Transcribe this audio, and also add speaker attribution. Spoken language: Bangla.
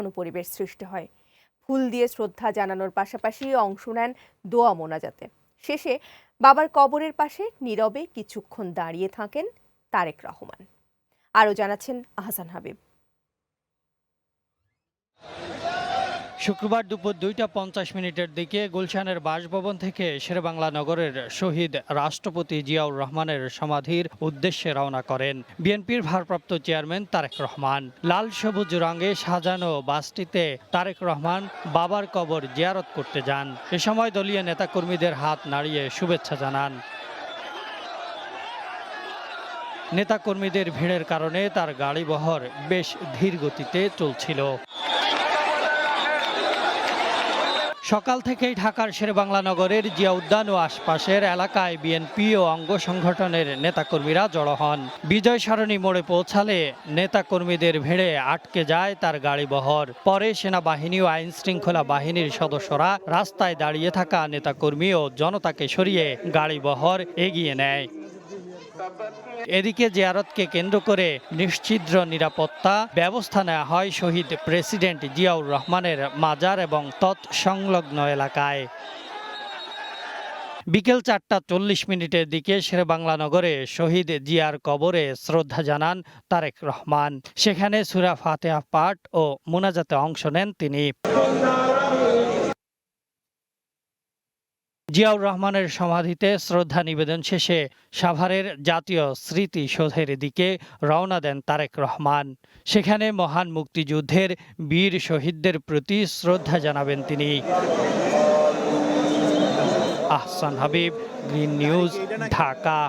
Speaker 1: পরিবেশ সৃষ্টি হয়। ফুল দিয়ে শ্রদ্ধা জানানোর পাশাপাশি অংশ নেন দোয়া মোনাজাতে। শেষে বাবার কবরের পাশে নীরবে কিছুক্ষণ দাঁড়িয়ে থাকেন তারেক রহমান। আরও জানাচ্ছেন আহসান হাবিব।
Speaker 2: শুক্রবার দুপুর 2টা 50 দিকে গুলশানের বাসভবন থেকে শেরেবাংলা নগরের শহীদ রাষ্ট্রপতি জিয়াউর রহমানের সমাধির উদ্দেশ্যে রওনা করেন বিএনপির ভারপ্রাপ্ত চেয়ারম্যান তারেক রহমান। লাল সবুজ রঙে সাজানো বাসটিতে তারেক রহমান বাবার কবর জিয়ারত করতে যান। এ সময় দলীয় নেতাকর্মীদের হাত নাড়িয়ে শুভেচ্ছা জানান। নেতাকর্মীদের ভিড়ের কারণে তার গাড়িবহর বেশ ধীর গতিতে চলছিল। সকাল থেকেই ঢাকার শেরেবাংলা নগরের জিয়া উদ্যান ও আশপাশের এলাকায় বিএনপি ও অঙ্গ সংগঠনের নেতাকর্মীরা জড়ো হন। বিজয় সরণি মোড়ে পৌঁছালে নেতাকর্মীদের ভিড়ে আটকে যায় তার গাড়িবহর। পরে সেনাবাহিনী ও আইন শৃঙ্খলা বাহিনীর সদস্যরা রাস্তায় দাঁড়িয়ে থাকা নেতাকর্মী ও জনতাকে সরিয়ে গাড়িবহর এগিয়ে নেয়। এদিকে জিয়ারতকে কেন্দ্র করে নিশ্ছিদ্র নিরাপত্তা ব্যবস্থা নেওয়া হয় শহীদ প্রেসিডেন্ট জিয়াউর রহমানের মাজার এবং তৎসংলগ্ন এলাকায়। বিকেল 4টা 40 দিকে শেরেবাংলা নগরে শহীদ জিয়ার কবরে শ্রদ্ধা জানান তারেক রহমান। সেখানে সূরা ফাতিহা পাঠ ও মোনাজাতে অংশ নেন তিনি। জিয়াউর রহমানের সমাধিতে শ্রদ্ধা নিবেদন শেষে সাভারের জাতীয় স্মৃতিসৌধের দিকে রওনা দেন তারেক রহমান। সেখানে মহান মুক্তিযুদ্ধের বীর শহীদদের প্রতি শ্রদ্ধা জানাবেন তিনি। Ahsan Habib, green news, Dhaka.